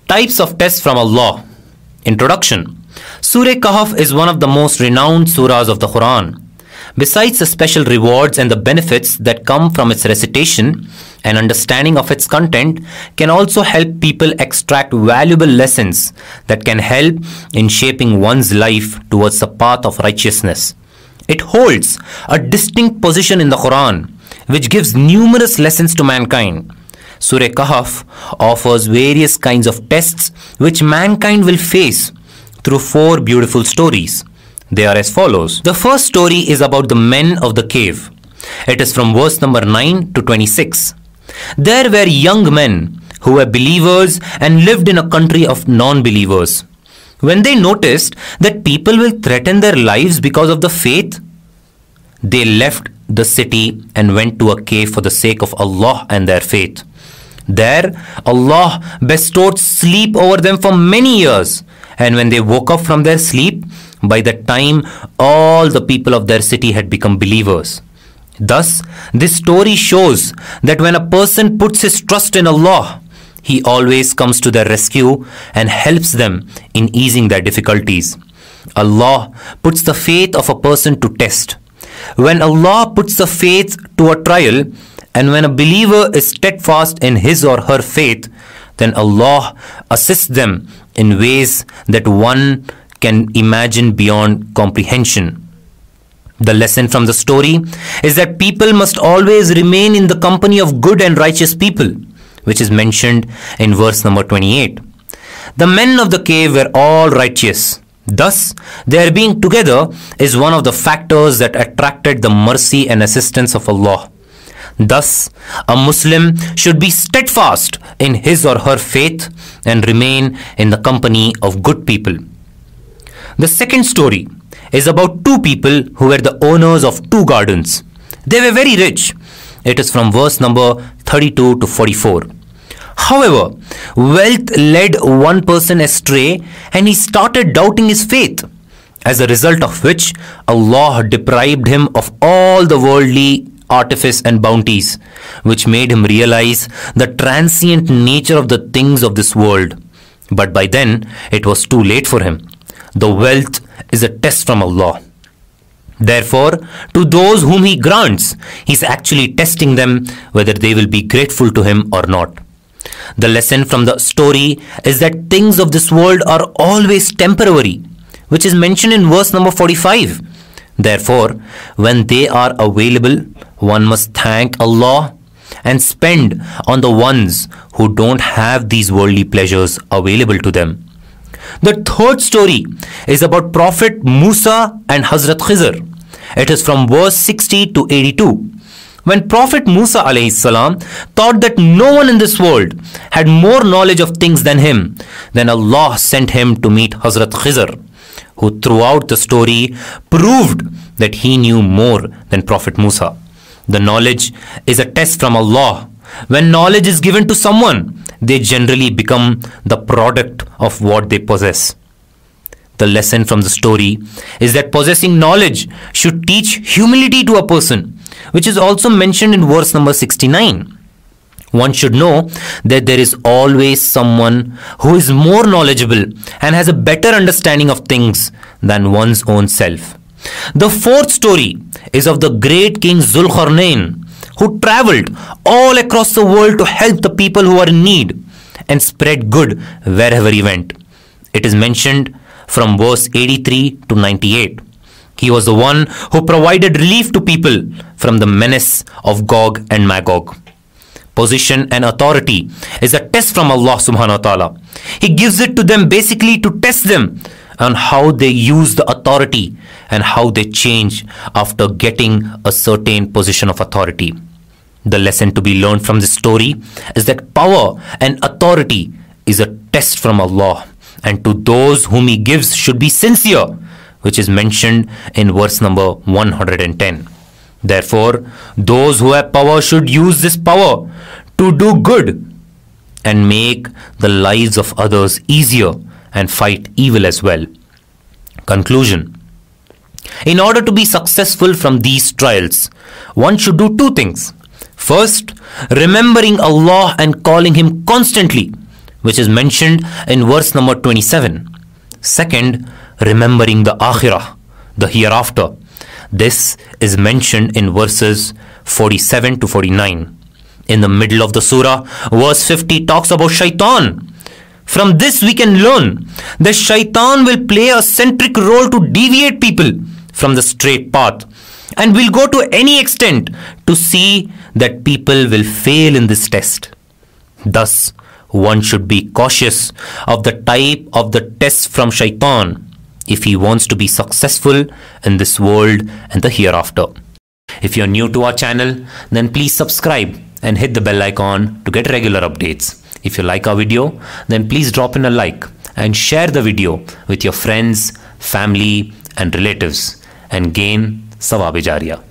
Types of tests from Allah. Introduction. Surah Kahaf is one of the most renowned surahs of the Quran. Besides the special rewards and the benefits that come from its recitation, an understanding of its content can also help people extract valuable lessons that can help in shaping one's life towards the path of righteousness. It holds a distinct position in the Quran, which gives numerous lessons to mankind. Surah Kahaf offers various kinds of tests which mankind will face through 4 beautiful stories. They are as follows. The first story is about the men of the cave. It is from verse number 9 to 26. There were young men who were believers and lived in a country of non-believers. When they noticed that people will threaten their lives because of the faith, they left the city and went to a cave for the sake of Allah and their faith. There, Allah bestowed sleep over them for many years, and when they woke up from their sleep, by that time all the people of their city had become believers. Thus, this story shows that when a person puts his trust in Allah, He always comes to their rescue and helps them in easing their difficulties. Allah puts the faith of a person to test. When Allah puts the faith to a trial, and when a believer is steadfast in his or her faith, then Allah assists them in ways that one can imagine beyond comprehension. The lesson from the story is that people must always remain in the company of good and righteous people, which is mentioned in verse number 28. The men of the cave were all righteous. Thus, their being together is one of the factors that attracted the mercy and assistance of Allah. Thus, a Muslim should be steadfast in his or her faith and remain in the company of good people. The second story is about 2 people who were the owners of 2 gardens. They were very rich. It is from verse number 32 to 44. However, wealth led one person astray and he started doubting his faith, as a result of which Allah deprived him of all the worldly artifice and bounties, which made him realize the transient nature of the things of this world. But by then, it was too late for him. The wealth is a test from Allah. Therefore, to those whom He grants, He is actually testing them whether they will be grateful to Him or not. The lesson from the story is that things of this world are always temporary, which is mentioned in verse number 45. Therefore, when they are available, one must thank Allah and spend on the ones who don't have these worldly pleasures available to them. The third story is about Prophet Musa and Hazrat Khizr. It is from verse 60 to 82. When Prophet Musa alayhi salam thought that no one in this world had more knowledge of things than him, then Allah sent him to meet Hazrat Khizr, who throughout the story proved that he knew more than Prophet Musa. The knowledge is a test from Allah. When knowledge is given to someone, they generally become the product of what they possess. The lesson from the story is that possessing knowledge should teach humility to a person, which is also mentioned in verse number 69. One should know that there is always someone who is more knowledgeable and has a better understanding of things than one's own self. The fourth story is of the great king Dhul-Qarnayn, who traveled all across the world to help the people who are in need and spread good wherever he went. It is mentioned from verse 83 to 98. He was the one who provided relief to people from the menace of Gog and Magog. Position and authority is a test from Allah subhanahu wa ta'ala. He gives it to them basically to test them on how they use the authority and how they change after getting a certain position of authority. The lesson to be learned from this story is that power and authority is a test from Allah, and to those whom He gives should be sincere, which is mentioned in verse number 110. Therefore, those who have power should use this power to do good and make the lives of others easier and fight evil as well. Conclusion. In order to be successful from these trials, one should do 2 things. First, remembering Allah and calling Him constantly which is mentioned in verse number 27. Second, remembering the Akhirah, the hereafter. This is mentioned in verses 47 to 49. In the middle of the surah, verse 50 talks about shaitan. From this we can learn that shaitan will play a centric role to deviate people from the straight path, and will go to any extent to see that people will fail in this test. Thus, one should be cautious of the type of the test from shaitan if he wants to be successful in this world and the hereafter. If you're new to our channel, then please subscribe and hit the bell icon to get regular updates. If you like our video, then please drop in a like and share the video with your friends, family and relatives and gain sawab-e-jariyah.